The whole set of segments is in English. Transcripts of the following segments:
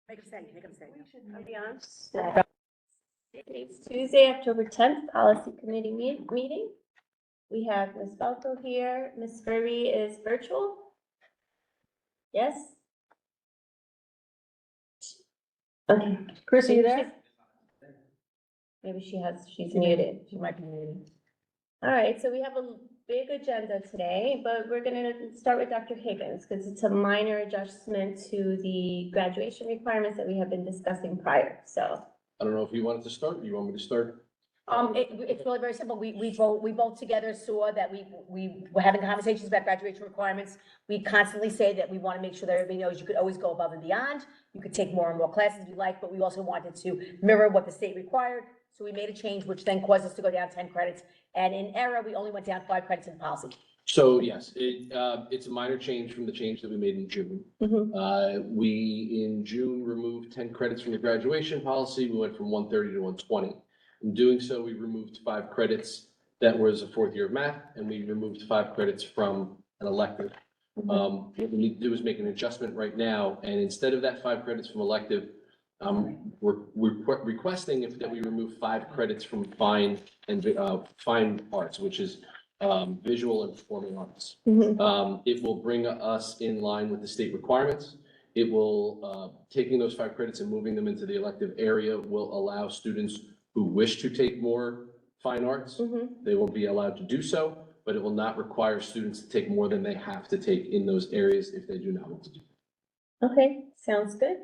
Make them say. Are we on? It's Tuesday, October 10th, Policy Committee meeting. We have Ms. Balco here. Ms. Furby is virtual? Yes? Okay. Chris, are you there? Maybe she's muted. She might be muted. All right, so we have a big agenda today, but we're gonna start with Dr. Higgins because it's a minor adjustment to the graduation requirements that we have been discussing prior, so. I don't know if you wanted to start, you want me to start? It's really very simple. We both together saw that we were having conversations about graduation requirements. We constantly say that we want to make sure that everybody knows you could always go above and beyond. You could take more and more classes if you like, but we also wanted to mirror what the state required. So we made a change, which then caused us to go down 10 credits. And in error, we only went down 5 credits in policy. So yes, it's a minor change from the change that we made in June. We in June removed 10 credits from the graduation policy. We went from 130 to 120. In doing so, we removed 5 credits. That was a 4th year of math, and we removed 5 credits from an elective. What we need to do is make an adjustment right now, and instead of that 5 credits from elective, we're requesting that we remove 5 credits from fine arts, which is visual and performing arts. It will bring us in line with the state requirements. It will, taking those 5 credits and moving them into the elective area will allow students who wish to take more fine arts. They will be allowed to do so, but it will not require students to take more than they have to take in those areas if they do not want to do. Okay, sounds good.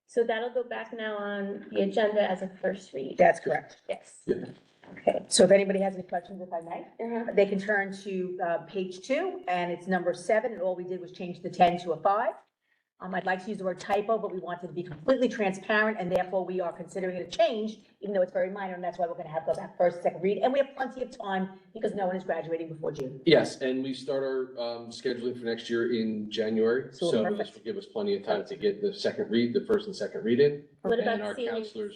So that'll go back now on the agenda as a first read. That's correct. Yes. Yeah. Okay. So if anybody has any questions, if I may, they can turn to page 2, and it's number 7, and all we did was change the 10 to a 5. I'd like to use the word typo, but we wanted to be completely transparent, and therefore we are considering it a change, even though it's very minor, and that's why we're going to have to go back first, second read, and we have plenty of time because no one is graduating before June. Yes, and we start our scheduling for next year in January, So so perfect. this will give us plenty of time to get the first and second read in. What And about our seniors counselors,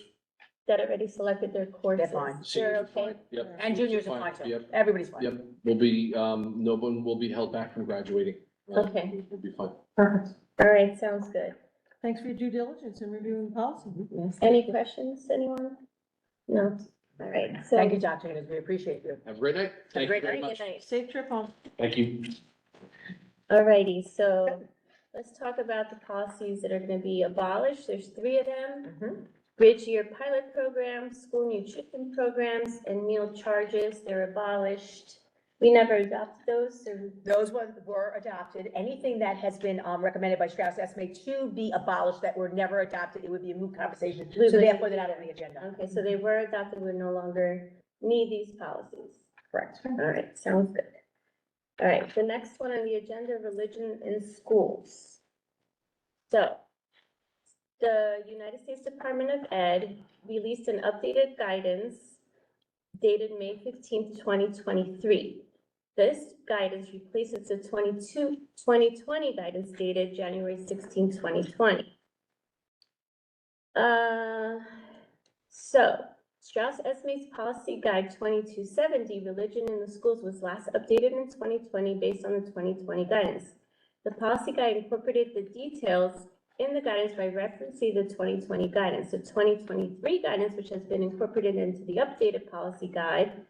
that already selected their courses? They're fine. seniors are okay? fine. Yep. And juniors are fine too. Yep. Everybody's fine. Yep, we'll be, no one will be held back from graduating. Okay. We'll be fine. Perfect. All right, sounds good. Thanks for your due diligence in reviewing the policy. Any questions, anyone? No? All right, so. Thank you, Dr. Higgins. We appreciate you. Have a great night. Have a Thank you great very night. much. Good night. Safe trip home. Thank you. All righty, so let's talk about the policies that are gonna be abolished. There's 3 of them. Bridge year pilot programs, school nutrition programs, and meal charges, they're abolished. We never adopted those, so Those ones were adopted. Anything that has been recommended by Strauss Esme to be abolished that were never adopted, it would be a moot conversation. So therefore, they're not on the agenda. okay, so they were adopted, we no longer need these policies. Correct. All right, sounds good. All right, the next one on the agenda, religion in schools. So, the United States Department of Ed released an updated guidance dated May 15th, 2023. This guidance replaces the 2020 guidance dated January 16, 2020. So Strauss Esme's Policy Guide 2270, Religion in the Schools, was last updated in 2020 based on the 2020 guidance. The policy guide incorporated the details in the guidance by referencing the 2020 guidance. The 2023 guidance, which has been incorporated into the updated policy guide,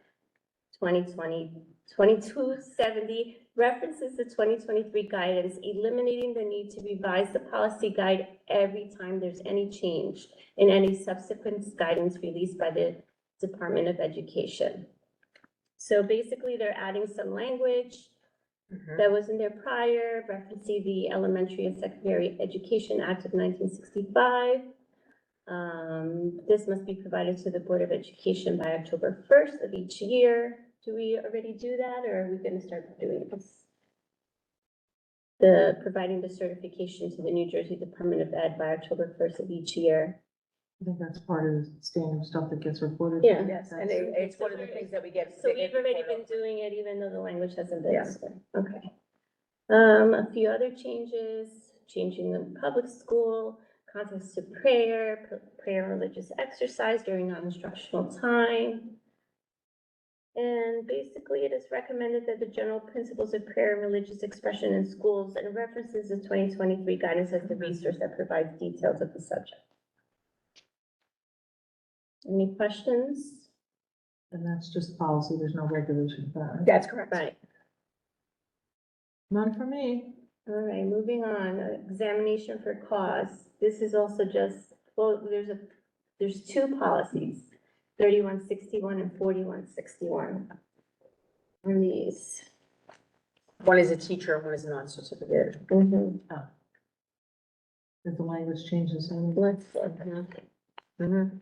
2270, references the 2023 guidance, eliminating the need to revise the policy guide every time there's any change in any subsequent guidance released by the Department of Education. So basically, they're adding some language that was in there prior, referencing the Elementary and Secondary Education Act of 1965. This must be provided to the Board of Education by October 1st of each year. Do we already do that, or are we going to start doing this? Providing the certification to the New Jersey Department of Ed by October 1st of each year. I think that's part of the standard stuff that gets reported. Yeah. Yes, and it's one of the things that we get. So we've already been doing it, even though the language hasn't been. Yeah. Okay. A few other changes, changing the public school, context to prayer, prayer religious exercise during non-instructional time. And basically, it is recommended that the general principles of prayer and religious expression in schools and references the 2023 guidance as the resource that provides details of the subject. Any questions? And that's just policy, there's no regulation for that. That's correct. Right. None for me. All right, moving on, examination for cause. This is also just, well, there's two policies, 3161 and 4161. On these. One is a teacher, one is a non-certificate. Mhm. If the language changes, then Let's look now. Mhm.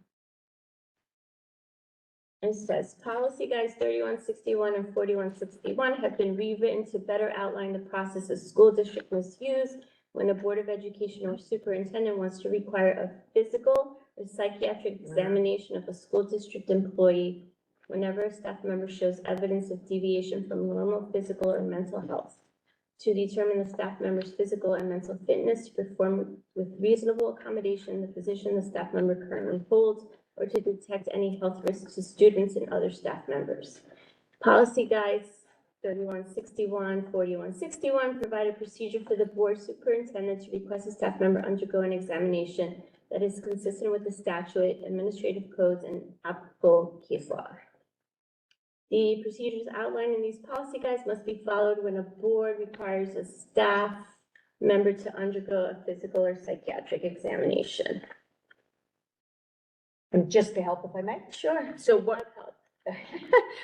It says, policy guides 3161 and 4161 have been rewritten to better outline the process of school district misuse when the Board of Education or superintendent wants to require a physical or psychiatric examination of a school district employee whenever a staff member shows evidence of deviation from normal physical or mental health, to determine the staff member's physical and mental fitness to perform with reasonable accommodation the position the staff member currently holds, or to detect any health risks to students and other staff members. Policy guides 3161, 4161 provide a procedure for the board superintendent to request a staff member undergo an examination that is consistent with the statute, administrative codes, and applicable case law. The procedures outlined in these policy guides must be followed when a board requires a staff member to undergo a physical or psychiatric examination. And just to help, if I may. Sure. So what,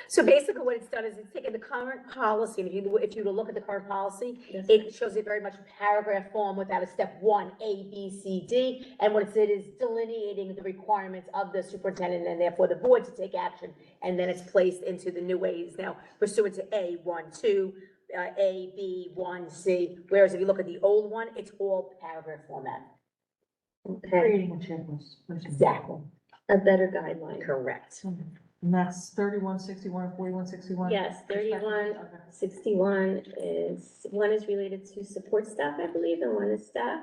so basically what it's done is it's taken the current policy, and if you look at the current policy, it shows it very much in paragraph form without a step 1, A, B, C, D. And what it did is delineating the requirements of the superintendent and therefore the board to take action. And then it's placed into the new ways now pursuant to A, 1, 2, A, B, 1, C. Whereas if you look at the old one, it's all paragraph format. Okay, creating a checklist. Exactly. a better guideline. Correct. And that's 3161 and 4161? Yes, 3161 is, one is related to support staff, I believe, and one is staff.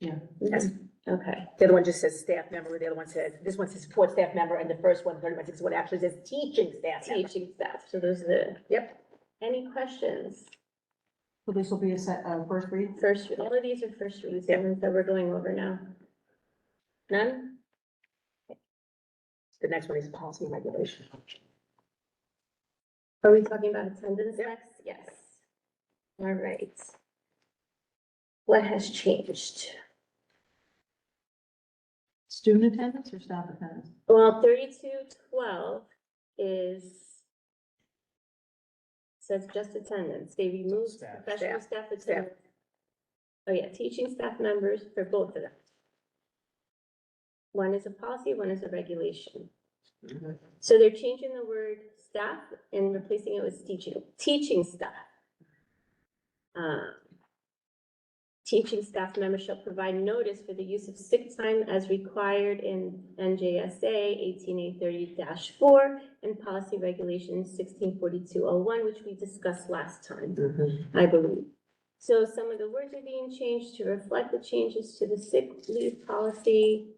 Yeah. Yes. Okay, The other one just says staff member, the other one says, this one says support staff member, and the first one, 3161, actually says teaching staff member. teaching staff, so those are the. Yep. Any questions? So this will be a first read? First, all of these are first reads, the ones that we're going over now. None? The next one is policy and regulation. Are we talking about attendance Yep. next? Yes. All right. What has changed? Student attendance or staff attendance? Well, 3212 says just attendance. They removed Staff. professional staff Staff. attendance. Oh yeah, teaching staff members for both of them. One is a policy, one is a regulation. Mhm. So they're changing the word staff and replacing it with teaching staff. Teaching staff members shall provide notice for the use of sick time as required in NJSA 18830-4 and policy regulation 164201, which we discussed last time, I believe. So some of the words are being changed to reflect the changes to the sick leave policy.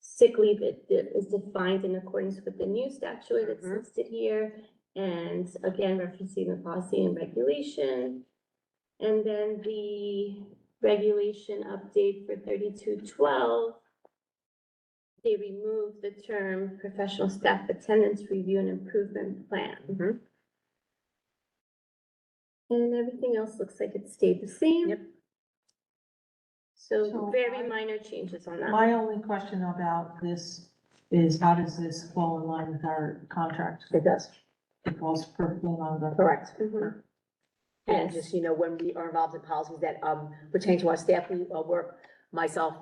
Sick leave is defined in accordance with the new statute that's listed here. And again, referencing the policy and regulation. And then the regulation update for 3212. They removed the term professional staff attendance review and improvement plan. And everything else looks like it stayed the same. Yep. So So very minor changes on that. My only question about this is how does this fall in line with our contract? It does. It falls perfectly in line with our. Correct. Mhm. And Yes. just, when we are involved in policies that pertain to our staff, we work, myself,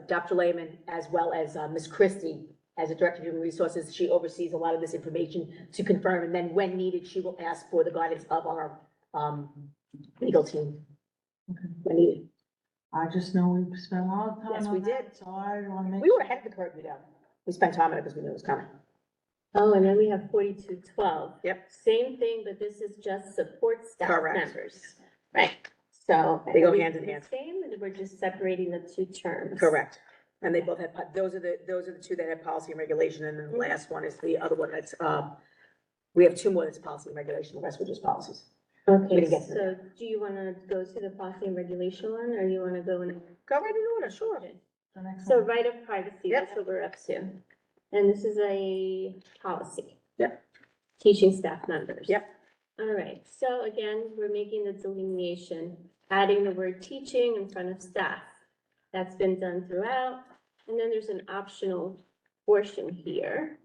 Dr. Lehman, as well as Ms. Christie, as a Director of Human Resources. She oversees a lot of this information to confirm, and then when needed, she will ask for the guidance of our legal team. Okay. When needed. I just know we've spent a lot of time Yes, on we that, did. so I want to make. We were ahead of the curve, We spent time on it because we knew it was coming. Oh, and then we have 4212. Yep. Same thing, but this is just support staff Correct. members. Right, so. They go everything's hand in the hand. Same, and we're just separating the two terms. Correct. And they both had, those are the two that have policy and regulation, and then the last one is the other one that's, we have two more that's policy and regulation, the rest were just policies. We Okay, didn't get to so do you wanna go to the policy and regulation one, or you wanna go in? Go right in order, sure. The next So one. right of privacy, Yep. that's what we're up to. And this is a policy. Yep. Teaching staff members. Yep. All right, so again, we're making the delineation, adding the word teaching in front of staff. That's been done throughout, and then there's an optional portion here.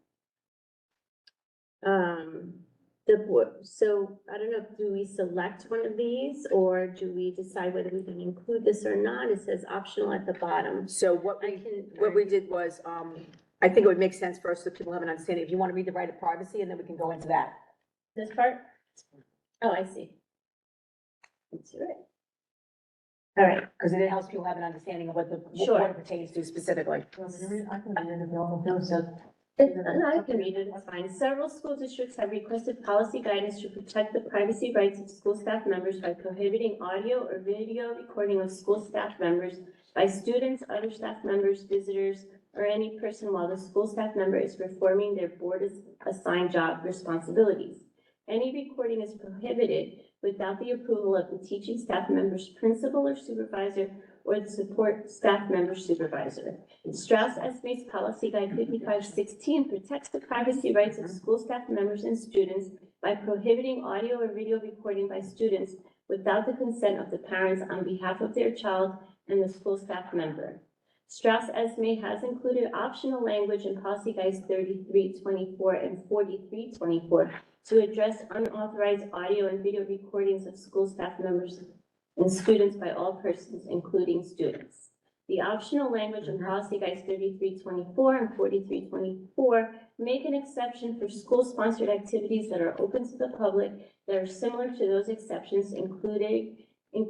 The board, so I don't know, do we select one of these, or do we decide whether we can include this or not? It says optional at the bottom. So what I can. we did was, I think it would make sense for us so people have an understanding, if you want to read the right of privacy, and then we can go into that. This part? Oh, I see. That's right. All right, Because it helps people have an understanding of what Sure. what it pertains to specifically. I can read it if you want me to, so. I can read it, it's fine. Several school districts have requested policy guidance to protect the privacy rights of school staff members by prohibiting audio or video recording of school staff members by students, other staff members, visitors, or any person while the school staff member is performing their board assigned job responsibilities. Any recording is prohibited without the approval of the teaching staff member's principal or supervisor or the support staff member supervisor. Strauss Esme's Policy Guide 5516 protects the privacy rights of school staff members and students by prohibiting audio or video recording by students without the consent of the parents on behalf of their child and the school staff member. Strauss Esme has included optional language in Policy Guides 3324 and 4324 to address unauthorized audio and video recordings of school staff members and students by all persons, including students. The optional language in Policy Guides 3324 and 4324 make an exception for school-sponsored activities that are open to the public that are similar to those exceptions included in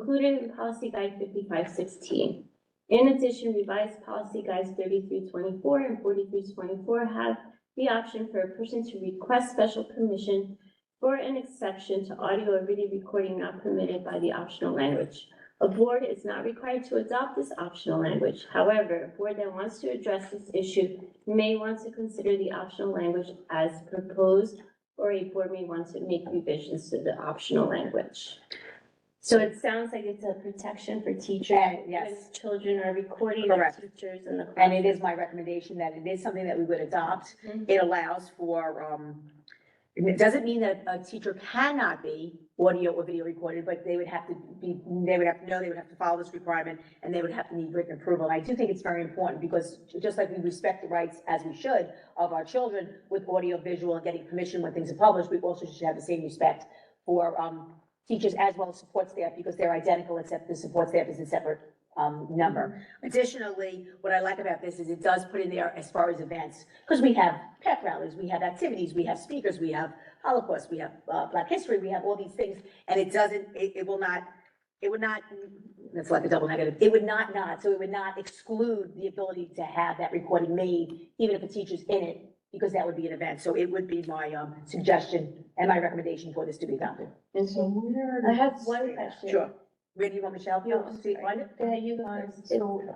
Policy Guide 5516. In addition, revised Policy Guides 3324 and 4324 have the option for a person to request special permission for an exception to audio or video recording not permitted by the optional language. A board is not required to adopt this optional language. However, a board that wants to address this issue may want to consider the optional language as proposed, or a board may want to make revisions to the optional language. So it sounds like it's a protection for teachers. Yes. When children are recording their Correct. teachers in the classroom. And it is my recommendation that it is something that we would adopt. Mhm. It allows for, it doesn't mean that a teacher cannot be audio or video recorded, but they would have to follow this requirement, and they would have to need written approval. And I do think it's very important, because just like we respect the rights, as we should, of our children with audio, visual, and getting permission when things are published, we also should have the same respect for, teachers as well as support staff, because they're identical, except the support staff is a separate number. Additionally, what I like about this is it does put in there as far as events, because we have pep rallies, we have activities, we have speakers, we have Holocaust, we have Black History, we have all these things, and it would not, that's like a double negative, it would not, so it would not exclude the ability to have that recording made, even if a teacher's in it, because that would be an event. So it would be my suggestion and my recommendation for this to be adopted. And so I have one question. Sure. Where do you want Michelle? No, See, find it? Go ahead, you go first. So,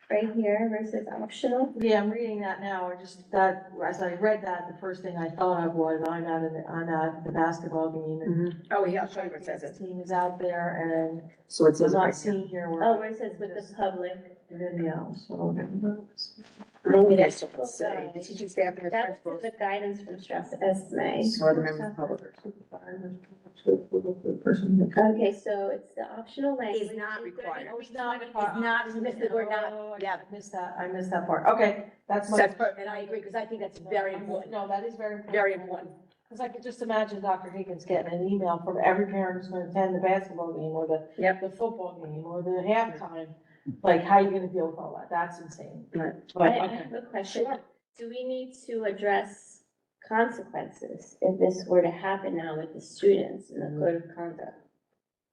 Right here versus optional. yeah, I'm reading that now, as I read that, the first thing I thought of was, I'm at the basketball game, and Oh, yeah, I'll show you where it says it. team is out there, and So it I'm says it not right here. seeing here Oh, where where it says with the public. video, so. Maybe that's what it's saying. The teaching staff and their That was principals. the guidance from Strauss Esme. Or the members of the public. Okay, so it's the optional language. Is not required. It's not. It's not, you missed the word not, Oh, yeah. I missed that part, okay, that's my. That's perfect, and I agree, because I think that's very important, No, that is very important. very important. Because I could just imagine Dr. Higgins getting an email from every parent who's gonna attend the basketball game, or Yep. the football game, or the halftime. Like, how are you gonna deal with all that? That's insane. Right. But, I okay. have a question. Do we need to address consequences if this were to happen now with the students in the code of conduct?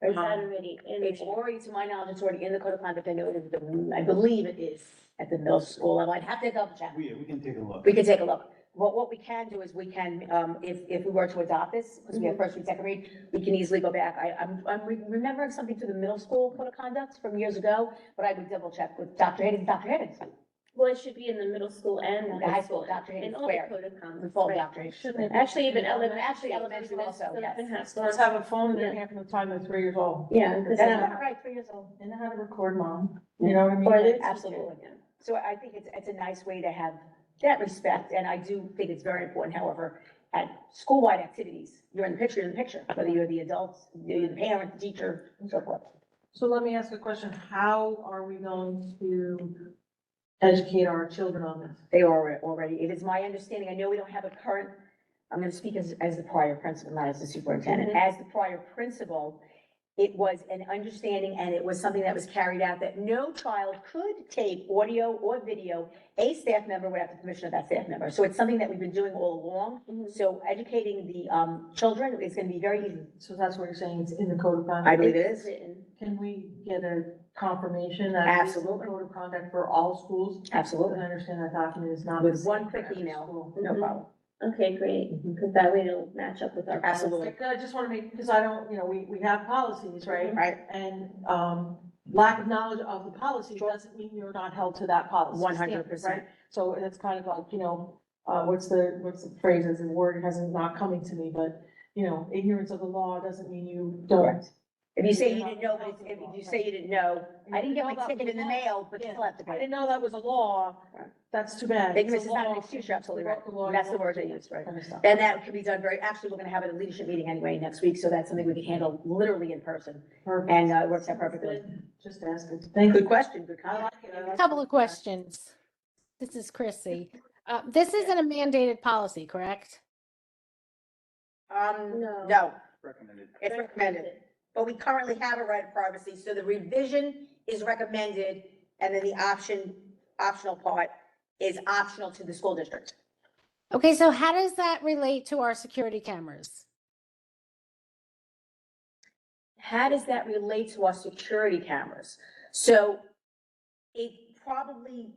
Or is that already in It's there? already, to my knowledge, it's already in the code of conduct. I know it is, I believe it is at the middle school level. I'd have to double check. We can take a look. We can take a look. What we can do is we can, if we were to adopt this, because we have first read, second read, we can easily go back. I'm remembering something to the middle school code of conduct from years ago, but I would double check with Dr. Higgins. Dr. Higgins, Well, it should be in the middle school and The high school, indoctrinated in all the square. code of conduct. We fall right. indoctrination. Actually, even Actually, elementary also, yes. So let's have a phone in Yeah. their hand from the time they're 3 years old. Yeah, That's not right, 3 years old. They know how to record, mom. You know what I mean? Or Like, there's- Absolutely. So I think it's a nice way to have that respect, and I do think it's very important, however, at school-wide activities, you're in the picture, whether you're the adults, you're the parent, the teacher, and so forth. So let me ask a question. How are we going to educate our children on this? They are already, it is my understanding, I know we don't have a current, I'm gonna speak as the prior principal, not as the superintendent. As the prior principal, it was an understanding, and it was something that was carried out, that no child could take audio or video, a staff member without the permission of that staff member. So it's something that we've been doing all along. Mhm. So educating the children is gonna be very easy. So that's what you're saying, it's in the code of conduct? I believe it is. Written. Can we get a confirmation that it's in the Absolutely. code of conduct for all schools? I Absolutely. understand that document is not. With the same one for quick every email. school. No Mhm. problem. Okay, great, because that way it'll match up with our. policy. Absolutely. I just want to make, because I don't, we have policies, right? Right? And, lack of knowledge of the policy doesn't mean you're not held to that policy. 100%. standard, right? So it's kind of like, what's the phrase, as the word hasn't not coming to me, but, ignorance of the law doesn't mean you don't. Correct. If you say you didn't know, but if you say you didn't know, I didn't get my ticket in the mail, but you still have to I pay. didn't know that was a law, that's too bad. Ignorance It's is a not an law. excuse, you're absolutely You right. broke the law, That's you the word they broke use, right? kind of stuff. And that can be done actually, we're gonna have a leadership meeting anyway next week, so that's something we can handle literally in person. Perfect. And it works out perfectly. Just asking. Thank you. Good question, good I comment. like it. I like Couple it. of questions. This is Chrissy. This isn't a mandated policy, correct? No. No, Recommended. it's recommended, but we currently have a right of privacy, so the revision is recommended, and then the optional part is optional to the school district. Okay, so how does that relate to our security cameras? How does that relate to our security cameras? So it probably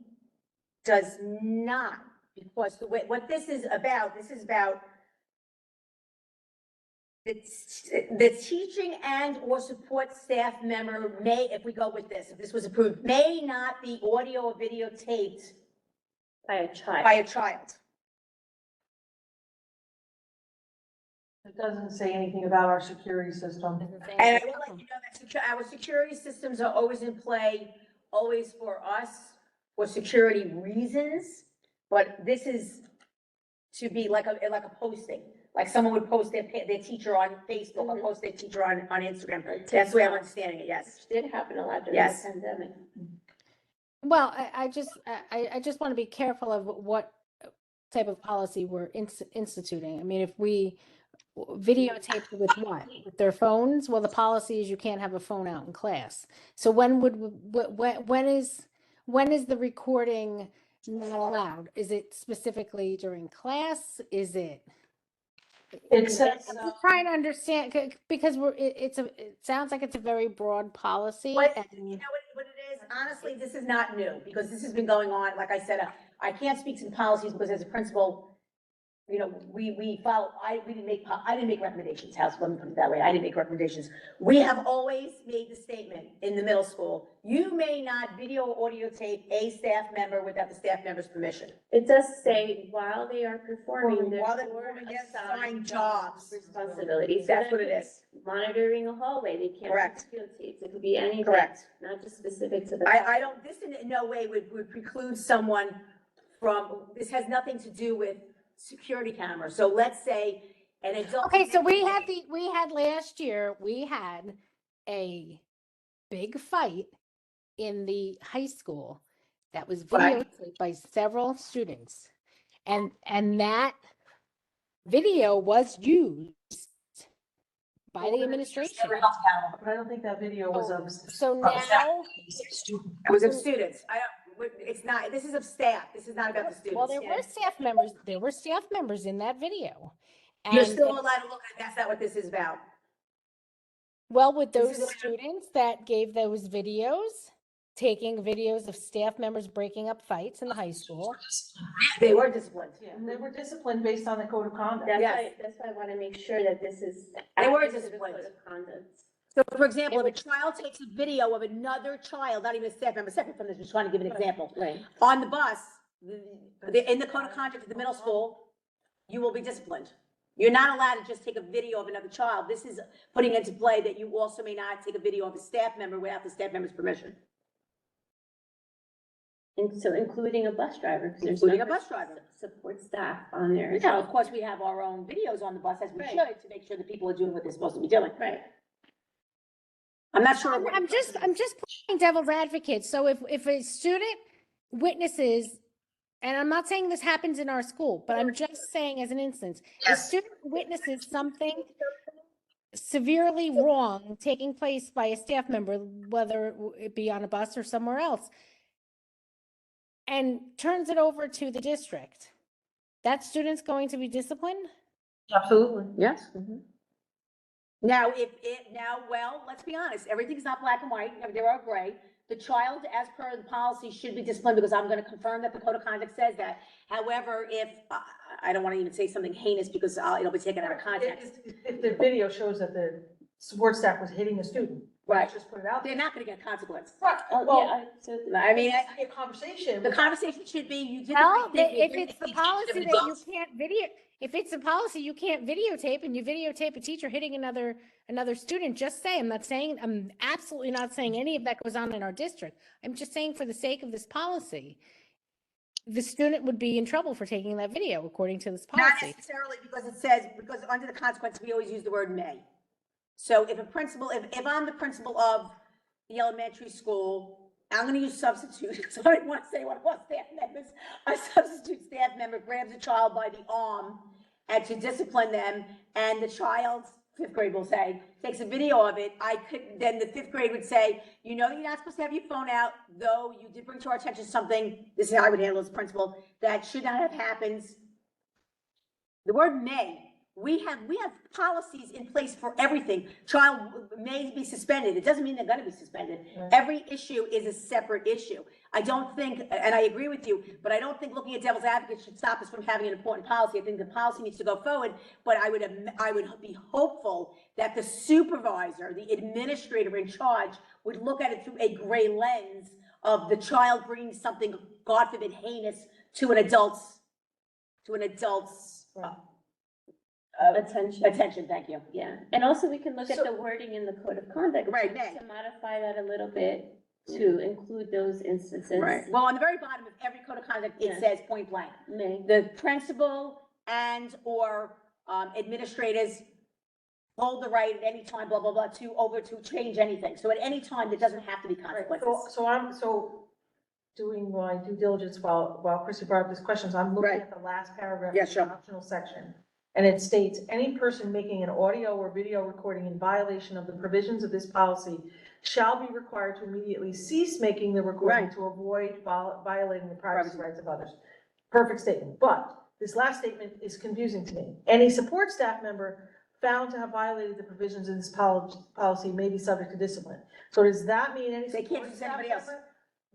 does not, because the way, what this is about the teaching and or support staff member may, if we go with this, if this was approved, may not be audio or videotaped By a child. by a child. It doesn't say anything about our security system. And I will let you know that our security systems are always in play, always for us, for security reasons. But this is to be like a posting, like someone would post their teacher on Facebook, or post their teacher on Instagram. That's the way I'm understanding it, yes. Which did happen a lot during the Yes. pandemic. Well, I just want to be careful of what type of policy we're instituting. I mean, if we videotape with what? With their phones? Well, the policy is you can't have a phone out in class. So when is the recording not allowed? Is it specifically during class? Is it? It says, I'm just trying to understand because it sounds like it's a very broad policy. But and- you know what it is? Honestly, this is not new, because this has been going on, like I said, I can't speak to the policies, because as a principal, we follow, I didn't make recommendations, let me put it that way, I didn't make recommendations. We have always made the statement in the middle school, you may not video or audio tape a staff member without the staff member's permission. It does say while they are performing their While they're core performing their assigned assigned jobs. responsibilities. That's So what it that is. could be Monitoring a hallway, they can't. Correct. Videotapes, it could be anything. Correct. Not just specific to the. I don't, this in no way would preclude someone from, this has nothing to do with security cameras. So let's say an adult. Okay, so we had last year, we had a big fight in the high school that was Right. videotaped by several students. And that video was used by the administration. but I don't think that video was of. So now, It was of students. It's not, this is of staff. This is not about the students. well, there were staff members in that video. You're And still allowed to look at it. That's not what this is about. well, with this those is- students that gave those videos, taking videos of staff members breaking up fights in the high school. They were disciplined. Yeah, they were disciplined based on the code of conduct. That's Yes. why I want to make sure that this is. They were added to the disciplined. code of conduct. So for example, if a child takes a video of another child, not even a staff member, separate from this, just trying to give an example, Right. on the bus, in the code of conduct at the middle school, you will be disciplined. You're not allowed to just take a video of another child. This is putting into play that you also may not take a video of a staff member without the staff member's permission. And so including a bus driver, because there's Including a never bus driver. support staff on there. Yeah, of course, we have our own videos on the bus, as we Right. should, to make sure that people are doing what they're supposed to be doing. Right. I'm not sure. I'm just playing devil's advocate. So if a student witnesses, and I'm not saying this happens in our school, but I'm just saying as an instance, a student witnesses something severely wrong taking place by a staff member, whether it be on a bus or somewhere else, and turns it over to the district, that student's going to be disciplined? Absolutely. Yes. Now, well, let's be honest, everything's not black and white, there are gray. The child, as per the policy, should be disciplined because I'm gonna confirm that the code of conduct says that. However, if, I don't wanna even say something heinous because it'll be taken out of context. If the video shows that the support staff was hitting a student, Right. let's just put it out They're there. not gonna get a consequence. Right, Oh, well, yeah, so I mean, it needs to be a conversation. the conversation should be, you did the Well, right thing. you if agreed it's to the teach policy them that you adults. can't video, if it's a policy you can't videotape and you videotape a teacher hitting another student, just say, I'm absolutely not saying any of that goes on in our district. I'm just saying for the sake of this policy, the student would be in trouble for taking that video according to this Not policy. necessarily because it says, because under the consequence, we always use the word may. So if a principal, if I'm the principal of the elementary school, I'm gonna use substitute, so I don't wanna say what it was, staff members. A substitute staff member grabs a child by the arm and to discipline them, and the child, fifth grade will say, takes a video of it, then the fifth grade would say, you know, you're not supposed to have your phone out, though you did bring to our attention something, this is how I would handle as principal, that should not have happened. The word may, we have policies in place for everything. Child may be suspended. It doesn't mean they're gonna be suspended. Right. Every issue is a separate issue. I don't think, and I agree with you, but I don't think looking at devil's advocate should stop us from having an important policy. I think the policy needs to go forward, but I would be hopeful that the supervisor, the administrator in charge would look at it through a gray lens of the child bringing something, God forbid, heinous to an adult's, attention, thank you. Yeah, and also we can look at the wording in the code of conduct. Right, To modify that a little bit to include those instances. Well, on the very bottom of every code of conduct, it Yeah. says point blank, May. the principal and or administrators hold the right at any time, blah, blah, blah, to change anything. So at any time, there doesn't have to be Right, consequences. so I'm doing my due diligence while Chrissy brought up these questions, I'm looking Right. at the last paragraph Yeah, of the sure. optional section. And it states, any person making an audio or video recording in violation of the provisions of this policy shall be required to immediately cease making the recording Right. to avoid violating the privacy Privacy. rights of others. Perfect statement, but this last statement is confusing to me. Any support staff member found to have violated the provisions of this policy may be subject to discipline. So does that mean any They can't support use staff anybody else. member?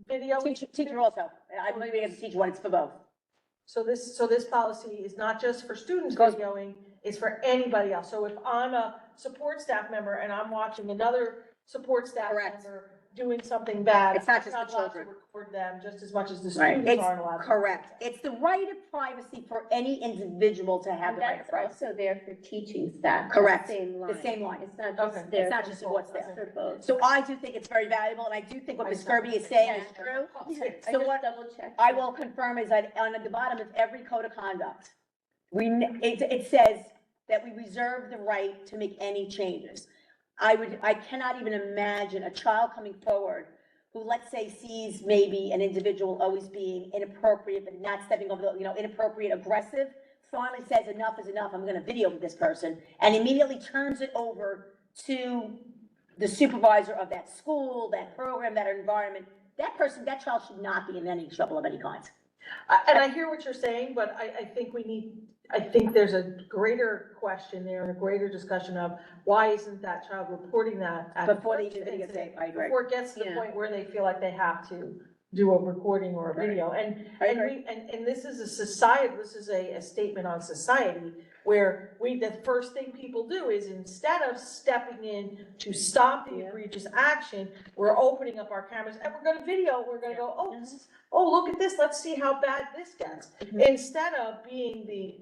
Video? Teacher also, I'm maybe have to teach one, it's for both. So this policy is not just for students Goes- videoing, it's for anybody else. So if I'm a support staff member and I'm watching another support staff Correct. member doing something bad, It's not I'm just the not allowed to children. record them just as much as the Right, students it's aren't allowed. to. correct. It's the right of privacy for any individual to have And the right of that's privacy. also there for teaching staff. Correct. Same line. The same line. It's not Okay. just there. It's not for just both, support staff. it's for both. So I do think it's very valuable, and I do think what Ms. Kirby is saying is true. Yeah, I So just what double checked. I will confirm is that on the bottom of every code of conduct, it says that we reserve the right to make any changes. I cannot even imagine a child coming forward who, let's say, sees maybe an individual always being inappropriate, but not stepping over the, inappropriate, aggressive, finally says enough is enough, I'm gonna video this person, and immediately turns it over to the supervisor of that school, that program, that environment. That child should not be in any trouble of any kind. And I hear what you're saying, but I think there's a greater question there and a greater discussion of why isn't that child reporting that at the Before they first even incident, videotape, I agree. before it gets to the Yeah. point where they feel like they have to do a recording or a video. I And agree. and this is a society, this is a statement on society where the first thing people do is instead of stepping in to stop the egregious action, we're opening up our cameras and we're gonna video, we're gonna go, oh, look at this, let's see how bad this gets. Instead of being the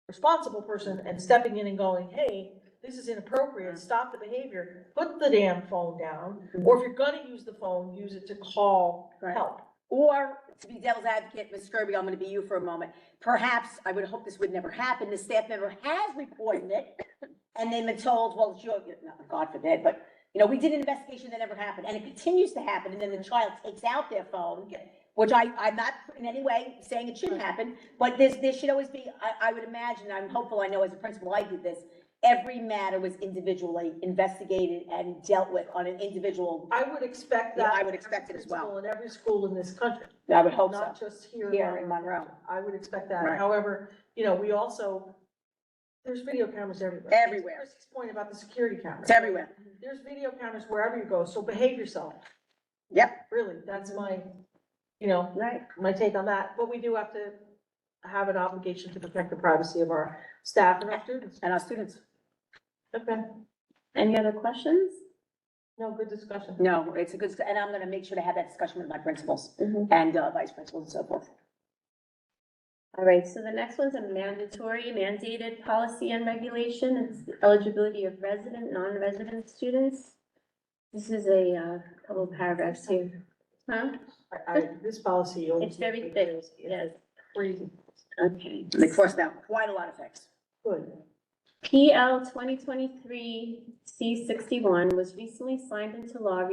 responsible person and stepping in and going, hey, this is inappropriate, stop the behavior, put the damn phone down, or if you're gonna use the phone, use it to call help. Or, to be devil's advocate, Ms. Kirby, I'm gonna be you for a moment. Perhaps, I would hope this would never happen, the staff member has reported it, and they've been told, well, sure, God forbid, but, we did an investigation that never happened, and it continues to happen, and then the child takes out their phone, which I'm not in any way saying it shouldn't happen, but there should always be, I would imagine, I'm hopeful, I know as a principal, I did this, every matter was individually investigated and dealt with on an individual. I would expect Yeah, that. I would expect it as well. In every school in this country. I would hope so. Not just here Here in Monroe. I would expect that. Right. However, we also, there's video cameras everywhere. Everywhere. Chrissy's point about the security cameras. It's everywhere. There's video cameras wherever you go, so behave yourself. Yep. Really, that's my, Right. my take on that. But we do have to have an obligation to protect the privacy of our staff and our students. And our students. Okay, Any other questions? no, good discussion. No, it's a good, and I'm gonna make sure to have that discussion with my principals Mhm. and vice principals and so forth. All right, so the next one's a mandatory mandated policy and regulation. It's the eligibility of resident, non-resident students. This is a couple of paragraphs here. Huh? This policy. always It's very makes me thick, crazy. It's yes. Crazy. Okay. They crossed out quite a lot of things. Good. PL 2023-C61 was recently signed into law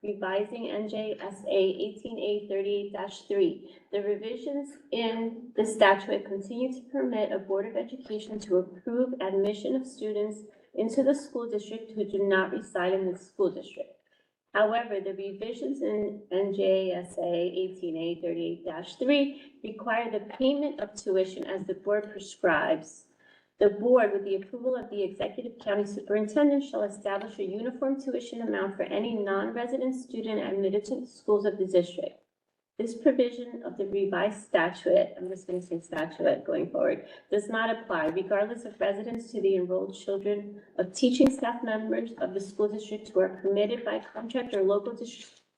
revising NJSA 18A38-3. The revisions in the statute continue to permit a Board of Education to approve admission of students into the school district who do not reside in the school district. However, the revisions in NJSA 18A38-3 require the payment of tuition as the board prescribes. The board, with the approval of the executive county superintendent, shall establish a uniform tuition amount for any non-resident student admitted to the schools of the district. This provision of the revised statute, I'm just going to say statute going forward, does not apply regardless of residence to the enrolled children of teaching staff members of the school district who are permitted by contract or local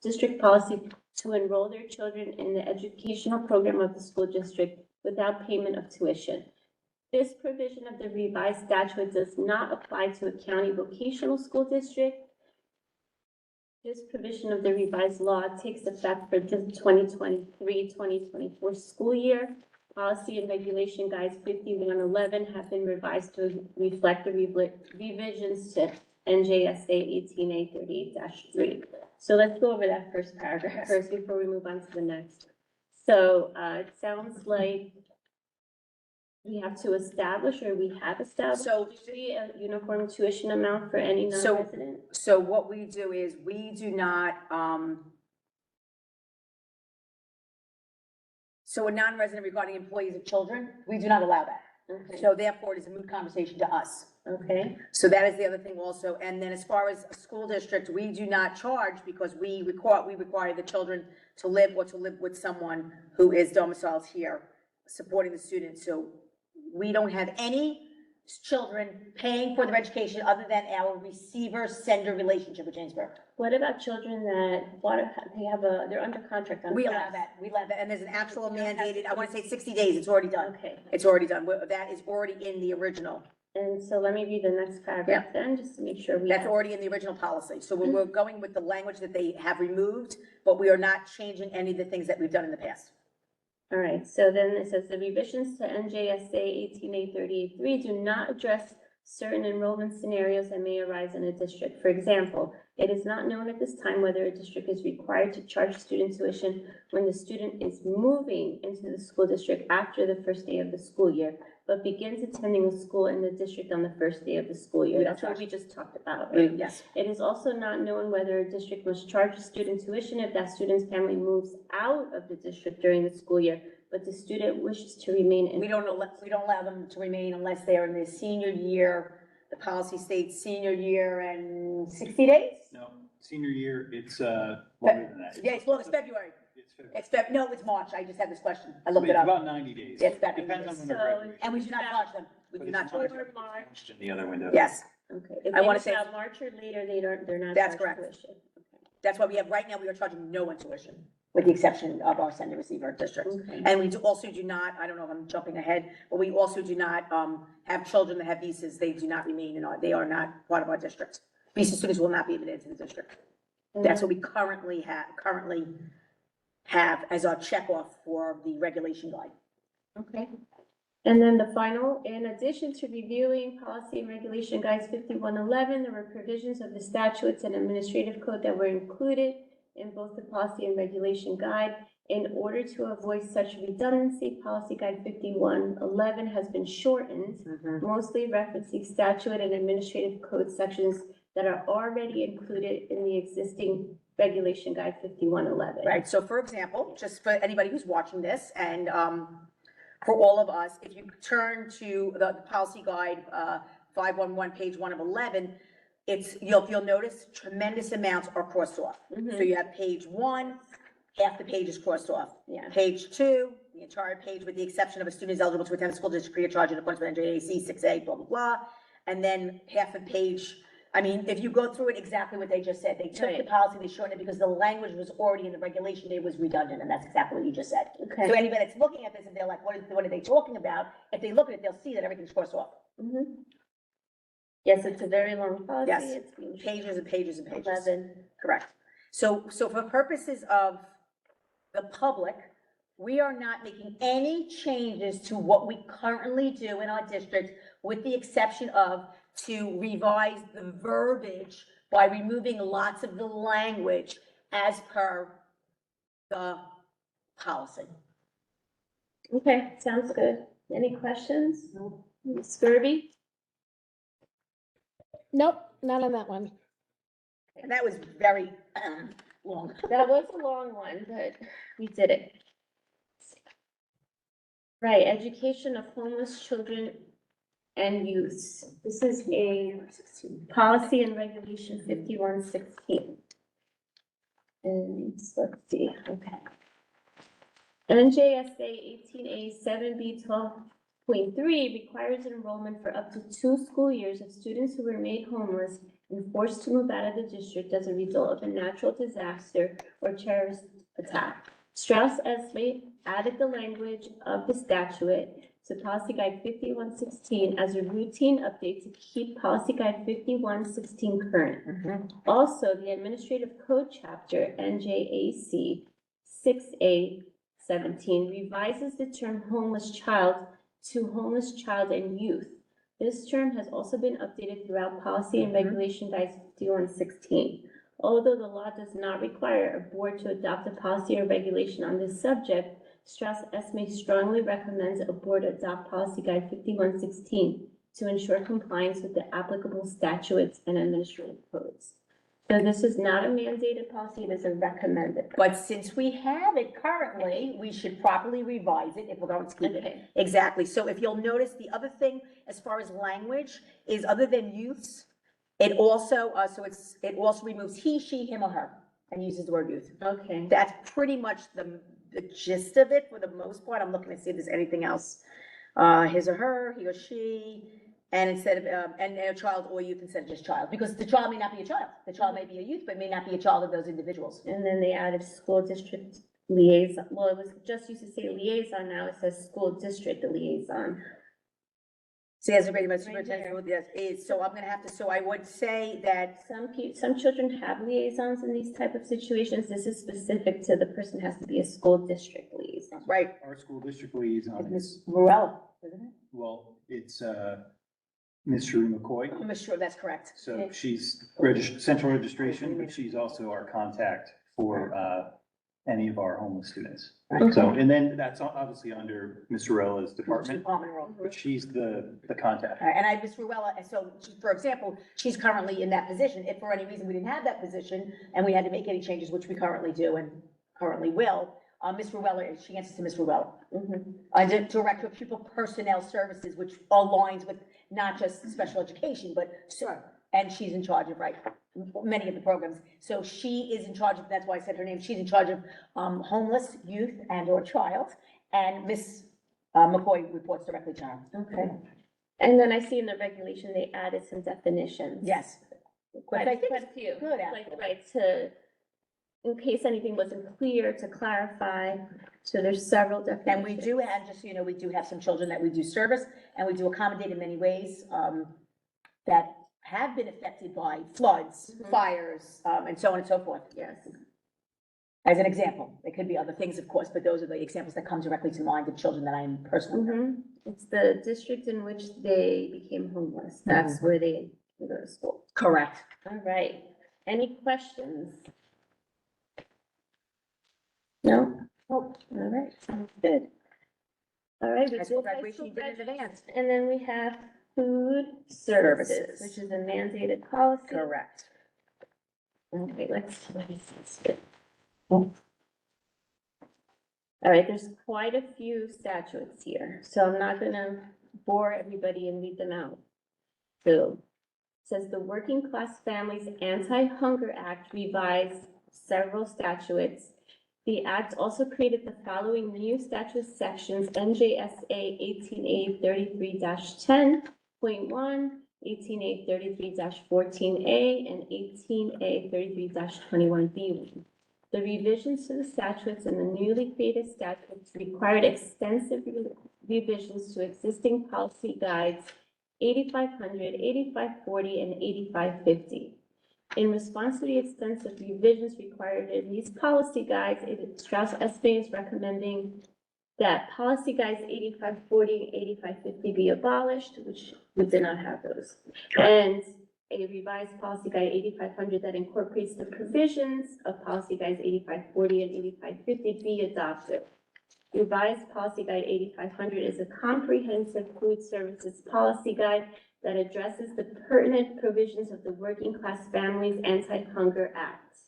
district policy to enroll their children in the educational program of the school district without payment of tuition. This provision of the revised statute does not apply to a county vocational school district. This provision of the revised law takes effect for the 2023-2024 school year. Policy and Regulation Guides 5111 have been revised to reflect the revisions to NJSA 18A38-3. So let's go over that first paragraph first before we move on to the next. So it sounds like we have to establish, or we have established, So- a uniform tuition amount for any So- non-resident? So what we do is, we do not, so a non-resident regarding employees of children, we do not allow that. Okay, So therefore, it is a moot conversation to us. okay, So that is the other thing also. And then as far as a school district, we do not charge because we require the children to live with someone who is domiciled here, supporting the students. So we don't have any children paying for their education other than our receiver-sender relationship with Jamesburg. what about children that they're under contract on? We allow that, and there's an actual mandated, I want to say 60 days, it's already done. Okay, It's already done, that is already in the original, and so let me read the next paragraph then, just to make sure we that's have. already in the original policy. So we're going with the language that they have removed, but we are not changing any of the things that we've done in the past. All right, so then it says the revisions to NJSA 18A38-3 do not address certain enrollment scenarios that may arise in a district. For example, it is not known at this time whether a district is required to charge student tuition when the student is moving into the school district after the first day of the school year, but begins attending a school in the district on the first day of the school year. We don't That's what charge. we just talked about, right? Yes. It is also not known whether a district must charge a student tuition if that student's family moves out of the district during the school year, but the student wishes to remain in. We don't allow them to remain unless they're in their senior year. The policy states senior year and 60 days? No, senior year, it's longer than that. Yeah, well, it's February. Yeah, No, it's March. I just had this question. I looked it It's up. about 90 days. It's about 90 Depends on days. when the So- graduation. And we do not charge them. We do not charge them. Or March, In the other window. Yes, okay. If I they wanna miss say- out March or later, they're not That's charged correct. tuition. that's why right now, we are charging no one tuition, with the exception of our send and receiver districts. Okay. And we also do not, I don't know if I'm jumping ahead, but we also do not, have children that have visas. They do not remain they are not part of our district. Visa students will not be admitted to the district. That's what we currently have as our check off for the regulation guide. Okay. And then the final, in addition to reviewing policy and regulation guides 5111, there were provisions of the statutes and administrative code that were included in both the policy and regulation guide. In order to avoid such redundancy, policy guide 5111 has been shortened, mostly referencing statute and administrative code sections that are already included in the existing regulation guide 5111. Right, so for example, just for anybody who's watching this and, for all of us, if you turn to the policy guide, 511, page 1 of 11, you'll notice tremendous amounts are crossed off. So you have page 1, half the page is crossed off. Yeah. Page 2, the entire page with the exception of a student is eligible to attend a school district free of charge in accordance with NJAC 6A, blah, blah, blah. And then half the page, I mean, if you go through it, exactly what they just said, they took the Right. policy, they shortened it because the language was already in the regulation, it was redundant, and that's exactly what you just said. Okay. So anybody that's looking at this and they're like, what are they talking about? If they look at it, they'll see that everything's crossed off. Mhm. Yes, it's a very long policy. Yes. It's being Pages and pages and pages. 11. Correct. So for purposes of the public, we are not making any changes to what we currently do in our district, with the exception of to revise the verbiage by removing lots of the language as per the policy. Okay, sounds good. Any questions? Ms. Skirby? Nope, not on that one. And that was very long. That was a long one, but we did it. Right, education of homeless children and youths. This is a policy and regulation 5116. And let's see, okay. NJSA 18A 7B 12.3 requires enrollment for up to 2 school years of students who were made homeless and forced to move out of the district as a result of a natural disaster or terrorist attack. Strauss-Esme added the language of the statute to Policy Guide 5116 as a routine update to keep Policy Guide 5116 current. Also, the Administrative Code Chapter, NJAC 6A17, revises the term homeless child to homeless child and youth. This term has also been updated throughout Policy and Regulation Guides 5116. Although the law does not require a board to adopt a policy or regulation on this subject, Strauss-Esme strongly recommends a board adopt Policy Guide 5116 to ensure compliance with the applicable statutes and administrative codes. So this is not a mandated policy, it is a recommended. But since we have it currently, we should properly revise it if we're going to keep it. Okay. Exactly. So if you'll notice, the other thing as far as language is other than youths, it also, it also removes he, she, him, or her and uses the word youth. Okay. That's pretty much the gist of it for the most part. I'm looking to see if there's anything else. His or her, he or she, and instead of, and a child or youth instead of just child, because the child may not be a child. The child may be a youth, but may not be a child of those individuals. And then they added school district liaison. Well, it was just used to say liaison, now it says school district liaison. See, as a regular Right superintendent, with this is, so I'm gonna have to, so I would say that, Some children have liaisons in these type of situations. This is specific to the person has to be a school district liaison. right, Our school district liaison is, Ms. Morella, isn't it? well, it's, Ms. Sheree McCoy. I'm sure that's correct. So she's central registration, but she's also our contact for, any of our homeless students. So, and then that's obviously under Ms. Ruella's department, Department role. but she's the contact. All right, and Ms. Ruella, and so, for example, she's currently in that position. If for any reason we didn't have that position and we had to make any changes, which we currently do and currently will, Ms. Ruella, she answers to Ms. Ruella. The Director of Pupil Personnel Services, which aligns with not just special education, but and she's in charge of, right, many of the programs. So she is in charge of, that's why I said her name, she's in charge of homeless youth and or child, and Miss McCoy reports directly to her. Okay. And then I see in the regulation, they added some definitions. Yes. Quite I think a few. good, Like, actually. right, to, in case anything wasn't clear, to clarify. So there's several definitions. And we do, and just so you know, we do have some children that we do service, and we do accommodate in many ways, that have been affected by floods, Mhm. fires, and so on and so forth. Yes. As an example, it could be other things, of course, but those are the examples that come directly to mind of children that I am personally. Mhm. It's the district in which they became homeless. That's where they go to school. Correct. All right. Any questions? No? All right, sounds good. All right. we High school did high graduation, school you did it in graduation. advance. And then we have food services, Services. which is a mandated policy. Correct. Okay, let's see. All right, there's quite a few statutes here, so I'm not gonna bore everybody and read them out. So, it says the Working Class Families Anti-Hunger Act revised several statutes. The act also created the following new statute sections: NJSA 18A 33-10.1, 18A 33-14A, and 18A 33-21B1. The revisions to the statutes and the newly created statutes required extensive revisions to existing policy guides 8500, 8540, and 8550. In response to the extensive revisions required in these policy guides, Strauss Esme is recommending that policy guides 8540 and 8550 be abolished, which we did not have those. And a revised policy guide 8500 that incorporates the provisions of policy guides 8540 and 8550 be adopted. Revised policy guide 8500 is a comprehensive food services policy guide that addresses the pertinent provisions of the Working Class Families Anti-Hunger Act.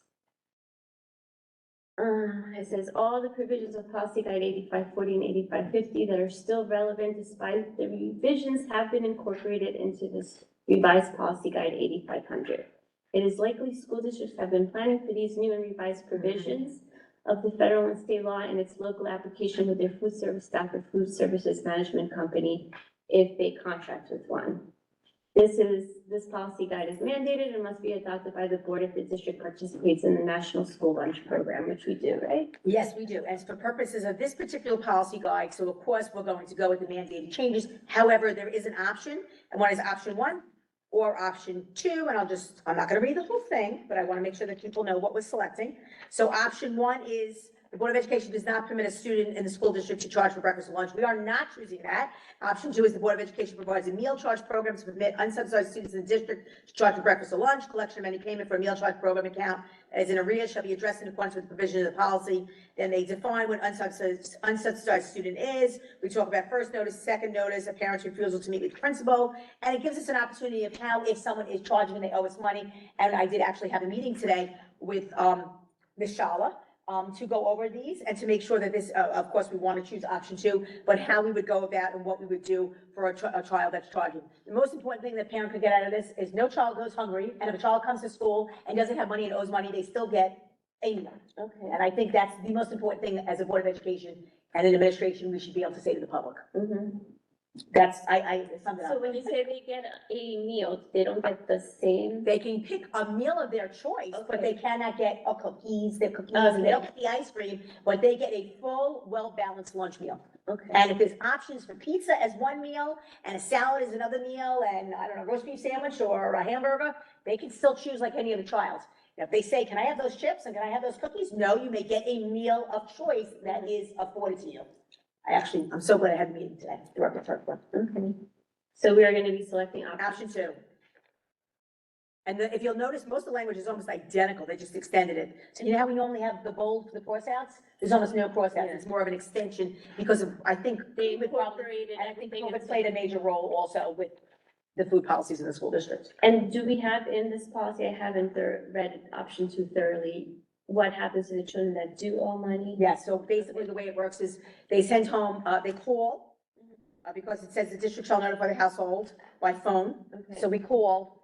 It says all the provisions of policy guide 8540 and 8550 that are still relevant despite the revisions have been incorporated into this revised policy guide 8500. It is likely school districts have been planning for these new and revised provisions of the federal and state law and its local application with their food service staff or food services management company if they contract with one. This policy guide is mandated and must be adopted by the board if the district participates in the National School Lunch Program, which we do, right? Yes, we do. And for purposes of this particular policy guide, so of course, we're going to go with the mandated changes. However, there is an option, and one is option 1 or option 2, and I'm not gonna read the whole thing, but I wanna make sure that people know what we're selecting. So option 1 is, the Board of Education does not permit a student in the school district to charge for breakfast and lunch. We are not choosing that. Option 2 is the Board of Education provides a meal charge program to permit unsubsidized students in the district to charge for breakfast or lunch. Collection of any payment for a meal charge program account as in arrears shall be addressed in accordance with the provision of the policy. Then they define what unsubsidized student is. We talk about first notice, second notice, a parent's refusal to meet with the principal, and it gives us an opportunity of how if someone is charging and they owe us money. And I did actually have a meeting today with Ms. Shala, to go over these and to make sure that this, of course, we want to choose option 2, but how we would go about and what we would do for a child that's charging. The most important thing that parent could get out of this is no child goes hungry, and if a child comes to school and doesn't have money and owes money, they still get a meal. Okay. And I think that's the most important thing as a Board of Education and an administration we should be able to say to the public. Mhm. That's, it's something So else. when you say they get a meal, they don't get the same? They can pick a meal of their choice, but they Okay. cannot get their cookies, and they don't Okay. get the ice cream, but they get a full, well-balanced lunch meal. Okay. And if there's options for pizza as one meal and a salad as another meal and, I don't know, roast beef sandwich or a hamburger, they can still choose like any other child. Now, if they say, can I have those chips and can I have those cookies? No, you may get a meal of choice that is afforded to you. I'm so glad I had the meeting today. Okay. So we are gonna be selecting option. Option 2. And if you'll notice, most of the language is almost identical, they just extended it. So you know how we normally have the bold for the crossouts? There's almost no crossouts, it's more of an extension because of, I think, They COVID probably, incorporated and I think everything. COVID played a major role also with the food policies in the school district. And do we have in this policy, I haven't read option 2 thoroughly, what happens to the children that do owe money? Yeah, so basically the way it works is they send home, they call, because it says the district shall notify the household by phone. Okay. So we call,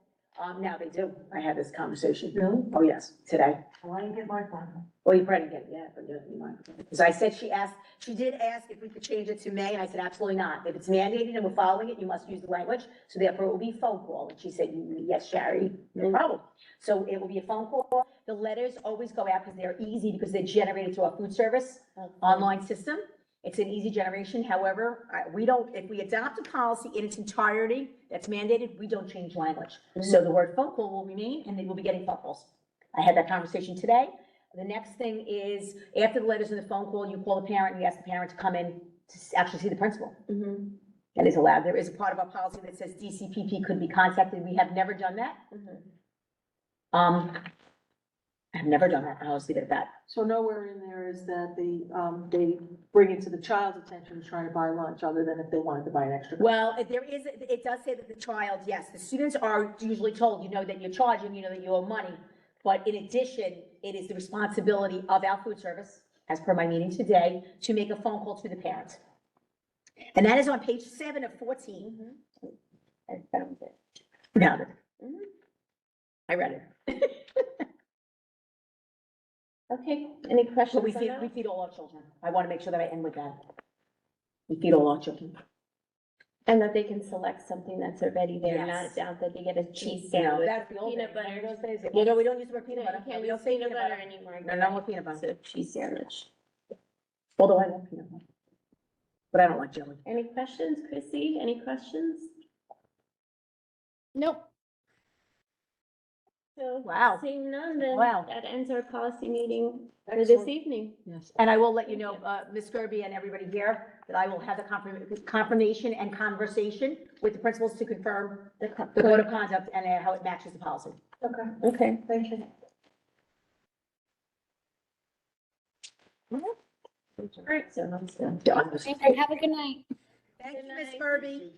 Now they do. I had this conversation. Really? Oh, yes, today. Well, I didn't get my phone. Well, you probably didn't get it yet, but you mind. Because I said she did ask if we could change it to May, and I said, absolutely not. If it's mandated and we're following it, you must use the language, so therefore it will be a phone call. And she said, yes, Shari, no problem. So it will be a phone call. The letters always go out because they're easy, because they're generated through our food service online system. It's an easy generation. However, we don't, if we adopt a policy in its entirety that's mandated, we don't change language. So the word phone call will remain, and they will be getting phone calls. I had that conversation today. The next thing is, after the letters and the phone call, you call the parent and you ask the parent to come in to actually see the principal. That is allowed. There is a part of our policy that says DCPP could be contacted. We have never done that. I've never done that. I'll just leave it at that. So nowhere in there is that they bring it to the child's attention to try to buy lunch, other than if they wanted to buy an extra. Well, it does say that the child, yes, the students are usually told, you know, that you're charging, you know, that you owe money. But in addition, it is the responsibility of our food service, as per my meeting today, to make a phone call to the parent. And that is on page 7 of 14. I found it. Found it. I read it. Okay, any But questions we on feed, that? we feed all our children. I want to make sure that I end with that. We feed all our children. And that they can select something that's already there, Yes. not down that they get a cheese You know, sandwich. that's the old Peanut days. butter. Remember those days? Well, no, we don't use the word You peanut butter. can't We use don't say peanut butter anymore. No, no more peanut butter. So cheese sandwich. Although I love peanut butter. But I don't like jelly. Any questions, Chrissy? Any questions? Nope. So, Wow. seeing none, then Wow. that ends our policy meeting for this Excellent. evening. Yes. And I will let you know, Ms. Gerby and everybody here, that I will have the confirmation and conversation with the principals to confirm the code of conduct and how it matches the policy. Okay, Okay. thank you. All right, so let's go. Done. Thank you. Have a good night. Thank you, Ms. Gerby.